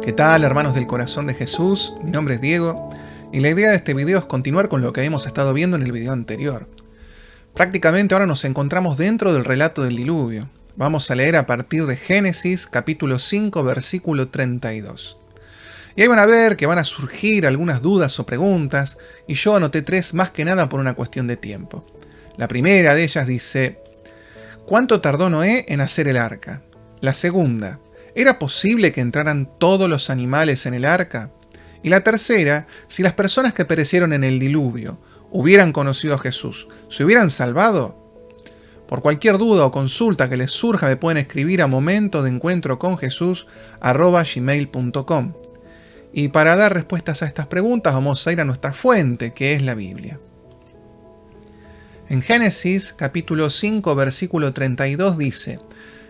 ¿Qué tal, hermanos del corazón de Jesús? Mi nombre es Diego y la idea de este video es continuar con lo que hemos estado viendo en el video anterior. Prácticamente ahora nos encontramos dentro del relato del diluvio. Vamos a leer a partir de Génesis capítulo 5 versículo 32. Y ahí van a ver que van a surgir algunas dudas o preguntas, y yo anoté 3 más que nada por una cuestión de tiempo. La primera de ellas dice: ¿cuánto tardó Noé en hacer el arca? La segunda: ¿era posible que entraran todos los animales en el arca? Y la tercera: si las personas que perecieron en el diluvio hubieran conocido a Jesús, ¿se hubieran salvado? Por cualquier duda o consulta que les surja, me pueden escribir a momentodencuentroconjesús@gmail.com. Y para dar respuestas a estas preguntas vamos a ir a nuestra fuente, que es la Biblia. En Génesis capítulo 5 versículo 32 dice: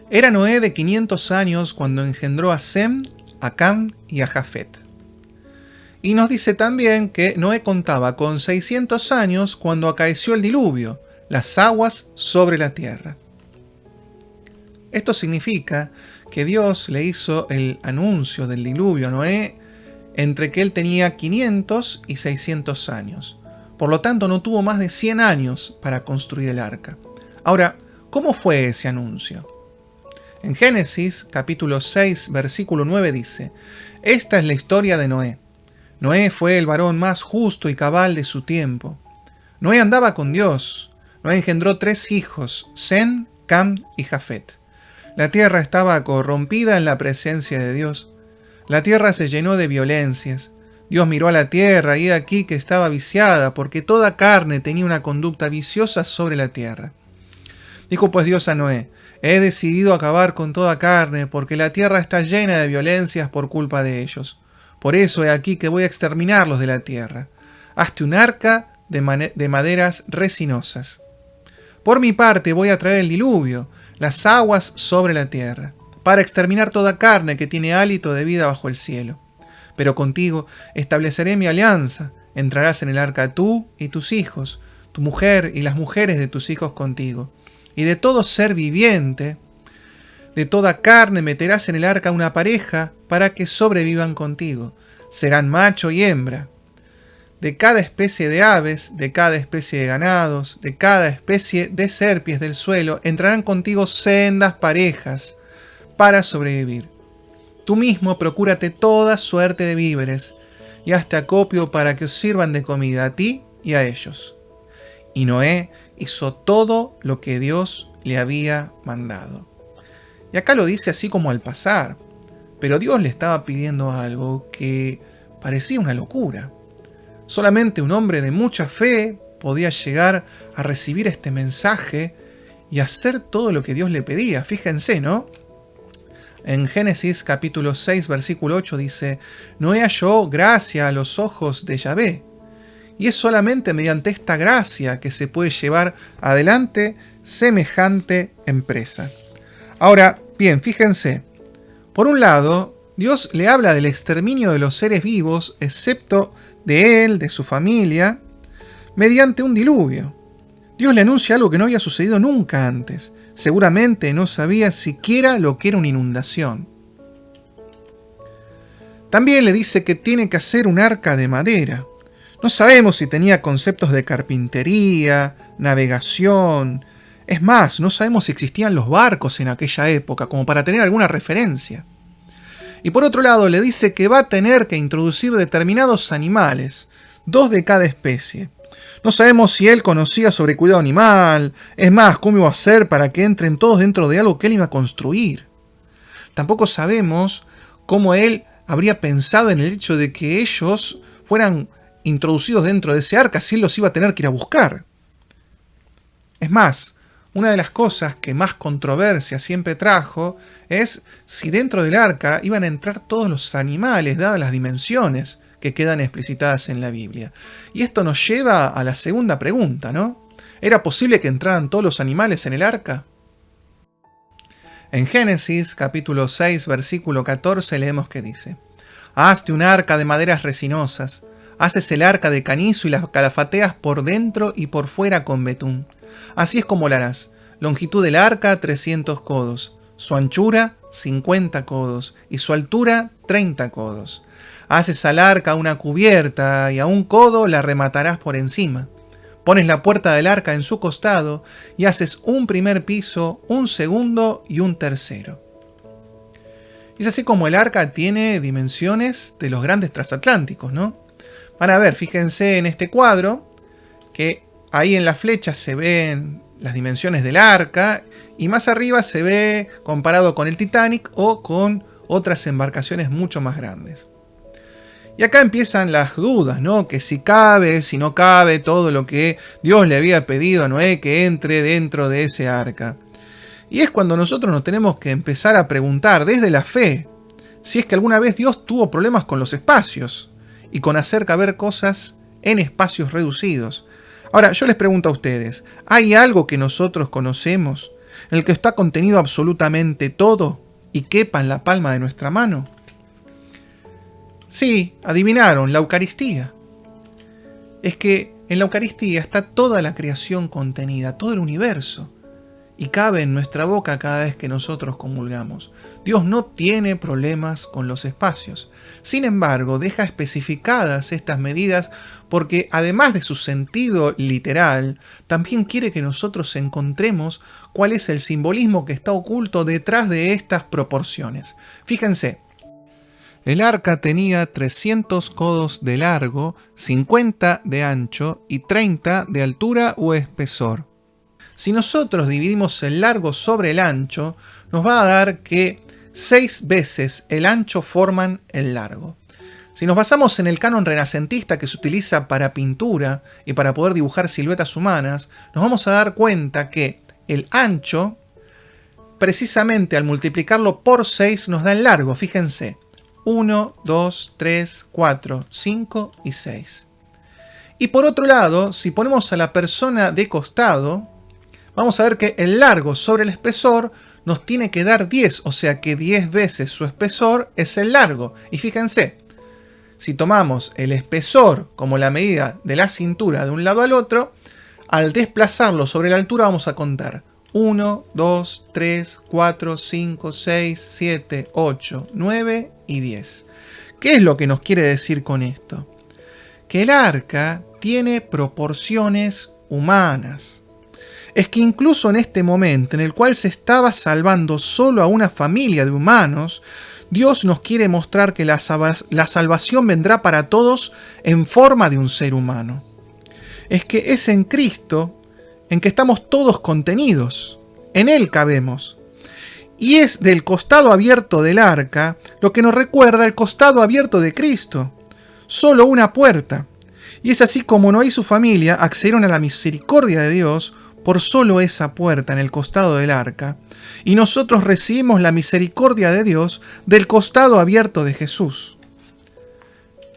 era Noé de 500 años cuando engendró a Sem, a Cam y a Jafet. Y nos dice también que Noé contaba con 600 años cuando acaeció el diluvio, las aguas sobre la tierra. Esto significa que Dios le hizo el anuncio del diluvio a Noé entre que él tenía 500 y 600 años. Por lo tanto, no tuvo más de 100 años para construir el arca. Ahora, ¿cómo fue ese anuncio? En Génesis capítulo 6 versículo 9 dice: esta es la historia de Noé. Noé fue el varón más justo y cabal de su tiempo. Noé andaba con Dios. Noé engendró 3 hijos, Sem, Cam y Jafet. La tierra estaba corrompida en la presencia de Dios. La tierra se llenó de violencias. Dios miró a la tierra y he aquí que estaba viciada, porque toda carne tenía una conducta viciosa sobre la tierra. Dijo pues Dios a Noé: he decidido acabar con toda carne, porque la tierra está llena de violencias por culpa de ellos. Por eso he aquí que voy a exterminarlos de la tierra. Hazte un arca de maderas resinosas. Por mi parte voy a traer el diluvio, las aguas sobre la tierra, para exterminar toda carne que tiene hálito de vida bajo el cielo. Pero contigo estableceré mi alianza. Entrarás en el arca tú y tus hijos, tu mujer y las mujeres de tus hijos contigo. Y de todo ser viviente, de toda carne meterás en el arca una pareja para que sobrevivan contigo. Serán macho y hembra. De cada especie de aves, de cada especie de ganados, de cada especie de serpies del suelo, entrarán contigo sendas parejas para sobrevivir. Tú mismo procúrate toda suerte de víveres y hazte acopio para que os sirvan de comida a ti y a ellos. Y Noé hizo todo lo que Dios le había mandado. Y acá lo dice así como al pasar, pero Dios le estaba pidiendo algo que parecía una locura. Solamente un hombre de mucha fe podía llegar a recibir este mensaje y hacer todo lo que Dios le pedía. Fíjense, ¿no? En Génesis capítulo 6 versículo 8 dice: Noé halló gracia a los ojos de Yahvé. Y es solamente mediante esta gracia que se puede llevar adelante semejante empresa. Ahora, bien, fíjense. Por un lado, Dios le habla del exterminio de los seres vivos, excepto de él, de su familia, mediante un diluvio. Dios le anuncia algo que no había sucedido nunca antes. Seguramente no sabía siquiera lo que era una inundación. También le dice que tiene que hacer un arca de madera. No sabemos si tenía conceptos de carpintería, navegación. Es más, no sabemos si existían los barcos en aquella época, como para tener alguna referencia. Y por otro lado, le dice que va a tener que introducir determinados animales, 2 de cada especie. No sabemos si él conocía sobre cuidado animal, es más, cómo iba a hacer para que entren todos dentro de algo que él iba a construir. Tampoco sabemos cómo él habría pensado en el hecho de que ellos fueran introducidos dentro de ese arca, si él los iba a tener que ir a buscar. Es más, una de las cosas que más controversia siempre trajo es si dentro del arca iban a entrar todos los animales, dadas las dimensiones que quedan explicitadas en la Biblia. Y esto nos lleva a la segunda pregunta, ¿no? ¿Era posible que entraran todos los animales en el arca? En Génesis capítulo 6 versículo 14 leemos que dice: hazte un arca de maderas resinosas, haces el arca de canizo y las calafateas por dentro y por fuera con betún. Así es como la harás. Longitud del arca 300 codos, su anchura 50 codos y su altura 30 codos. Haces al arca una cubierta y a un codo la rematarás por encima. Pones la puerta del arca en su costado y haces un primer piso, un segundo y un tercero. Y es así como el arca tiene dimensiones de los grandes transatlánticos, ¿no? Van a ver, fíjense en este cuadro, que ahí en la flecha se ven las dimensiones del arca, y más arriba se ve comparado con el Titanic o con otras embarcaciones mucho más grandes. Y acá empiezan las dudas, ¿no? Que si cabe, si no cabe todo lo que Dios le había pedido a Noé que entre dentro de ese arca. Y es cuando nosotros nos tenemos que empezar a preguntar desde la fe si es que alguna vez Dios tuvo problemas con los espacios y con hacer caber cosas en espacios reducidos. Ahora, yo les pregunto a ustedes, ¿hay algo que nosotros conocemos en el que está contenido absolutamente todo y quepa en la palma de nuestra mano? Sí, adivinaron, la Eucaristía. Es que en la Eucaristía está toda la creación contenida, todo el universo, y cabe en nuestra boca cada vez que nosotros comulgamos. Dios no tiene problemas con los espacios. Sin embargo, deja especificadas estas medidas porque, además de su sentido literal, también quiere que nosotros encontremos cuál es el simbolismo que está oculto detrás de estas proporciones. Fíjense, el arca tenía 300 codos de largo, 50 de ancho y 30 de altura o espesor. Si nosotros dividimos el largo sobre el ancho, nos va a dar que 6 veces el ancho forman el largo. Si nos basamos en el canon renacentista que se utiliza para pintura y para poder dibujar siluetas humanas, nos vamos a dar cuenta que el ancho, precisamente al multiplicarlo por 6, nos da el largo. Fíjense, 1, 2, 3, 4, 5 y 6. Y por otro lado, si ponemos a la persona de costado, vamos a ver que el largo sobre el espesor nos tiene que dar 10, o sea que 10 veces su espesor es el largo. Y fíjense, si tomamos el espesor como la medida de la cintura de un lado al otro, al desplazarlo sobre la altura vamos a contar 1, 2, 3, 4, 5, 6, 7, 8, 9 y 10. ¿Qué es lo que nos quiere decir con esto? Que el arca tiene proporciones humanas. Es que incluso en este momento en el cual se estaba salvando solo a una familia de humanos, Dios nos quiere mostrar que la salvación vendrá para todos en forma de un ser humano. Es que es en Cristo en que estamos todos contenidos, en Él cabemos. Y es del costado abierto del arca lo que nos recuerda el costado abierto de Cristo, solo una puerta. Y es así como Noé y su familia accedieron a la misericordia de Dios por solo esa puerta en el costado del arca, y nosotros recibimos la misericordia de Dios del costado abierto de Jesús.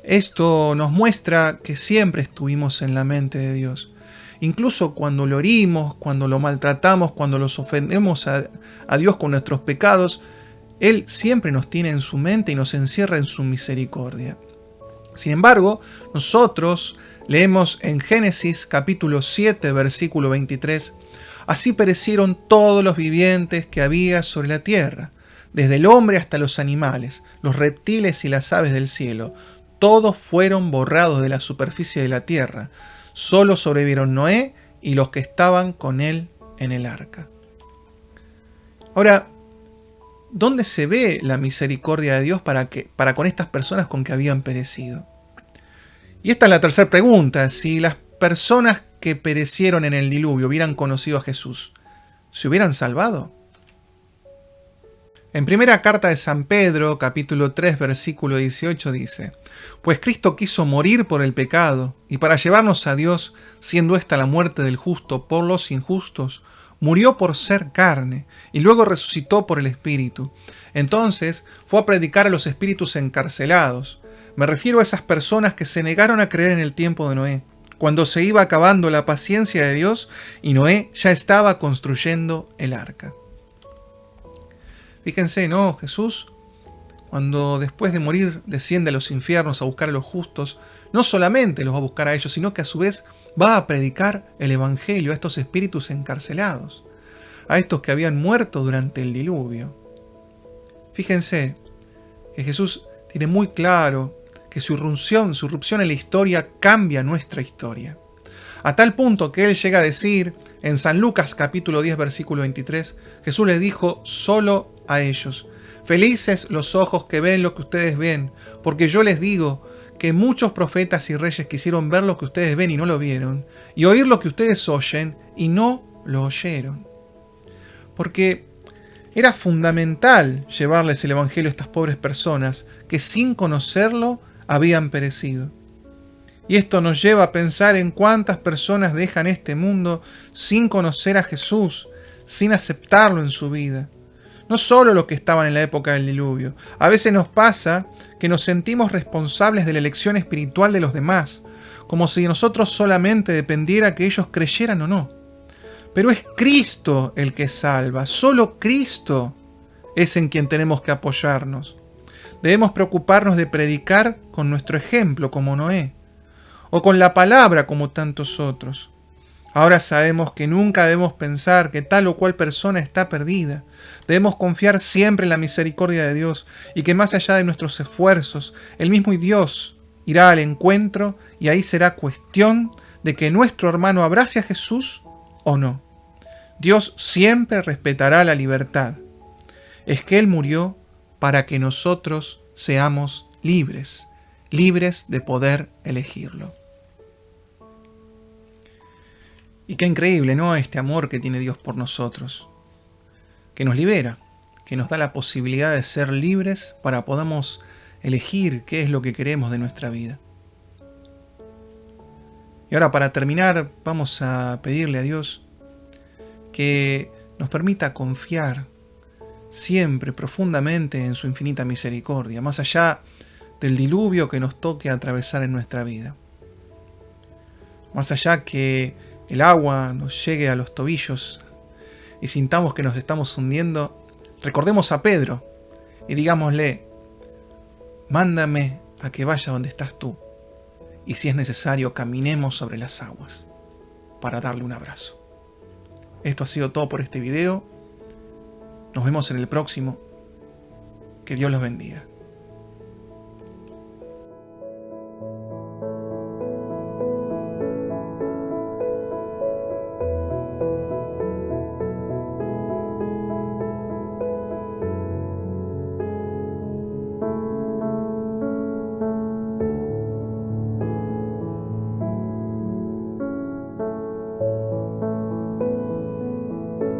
Esto nos muestra que siempre estuvimos en la mente de Dios. Incluso cuando lo herimos, cuando lo maltratamos, cuando los ofendemos a Dios con nuestros pecados, Él siempre nos tiene en su mente y nos encierra en su misericordia. Sin embargo, nosotros leemos en Génesis capítulo 7, versículo 23, «Así perecieron todos los vivientes que había sobre la tierra, desde el hombre hasta los animales, los reptiles y las aves del cielo. Todos fueron borrados de la superficie de la tierra. Solo sobrevivieron Noé y los que estaban con él en el arca». Ahora, ¿dónde se ve la misericordia de Dios para con estas personas con que habían perecido? Y esta es la tercera pregunta. Si las personas que perecieron en el diluvio hubieran conocido a Jesús, ¿se hubieran salvado? En primera carta de San Pedro, capítulo 3, versículo 18 dice: «Pues Cristo quiso morir por el pecado, y para llevarnos a Dios, siendo esta la muerte del justo por los injustos, murió por ser carne, y luego resucitó por el Espíritu. Entonces fue a predicar a los espíritus encarcelados». Me refiero a esas personas que se negaron a creer en el tiempo de Noé, cuando se iba acabando la paciencia de Dios y Noé ya estaba construyendo el arca. Fíjense, ¿no? Jesús, cuando después de morir desciende a los infiernos a buscar a los justos, no solamente los va a buscar a ellos, sino que a su vez va a predicar el evangelio a estos espíritus encarcelados, a estos que habían muerto durante el diluvio. Fíjense que Jesús tiene muy claro que su irrupción en la historia cambia nuestra historia. A tal punto que él llega a decir en San Lucas capítulo 10 versículo 23, Jesús les dijo solo a ellos: felices los ojos que ven lo que ustedes ven, porque yo les digo que muchos profetas y reyes quisieron ver lo que ustedes ven y no lo vieron, y oír lo que ustedes oyen y no lo oyeron. Porque era fundamental llevarles el Evangelio a estas pobres personas que sin conocerlo habían perecido. Y esto nos lleva a pensar en cuántas personas dejan este mundo sin conocer a Jesús, sin aceptarlo en su vida. No solo los que estaban en la época del diluvio. A veces nos pasa que nos sentimos responsables de la elección espiritual de los demás, como si de nosotros solamente dependiera que ellos creyeran o no. Pero es Cristo el que salva, solo Cristo es en quien tenemos que apoyarnos. Debemos preocuparnos de predicar con nuestro ejemplo, como Noé, o con la palabra, como tantos otros. Ahora sabemos que nunca debemos pensar que tal o cual persona está perdida. Debemos confiar siempre en la misericordia de Dios y que más allá de nuestros esfuerzos, el mismo Dios irá al encuentro y ahí será cuestión de que nuestro hermano abrace a Jesús o no. Dios siempre respetará la libertad. Es que Él murió para que nosotros seamos libres, libres de poder elegirlo. Y qué increíble, ¿no? Este amor que tiene Dios por nosotros, que nos libera, que nos da la posibilidad de ser libres para podamos elegir qué es lo que queremos de nuestra vida. Y ahora, para terminar, vamos a pedirle a Dios que nos permita confiar siempre profundamente en su infinita misericordia, más allá del diluvio que nos toque atravesar en nuestra vida. Más allá que el agua nos llegue a los tobillos y sintamos que nos estamos hundiendo, recordemos a Pedro y digámosle: mándame a que vaya donde estás tú, y si es necesario caminemos sobre las aguas para darle un abrazo. Esto ha sido todo por este video. Nos vemos en el próximo. Que Dios los bendiga.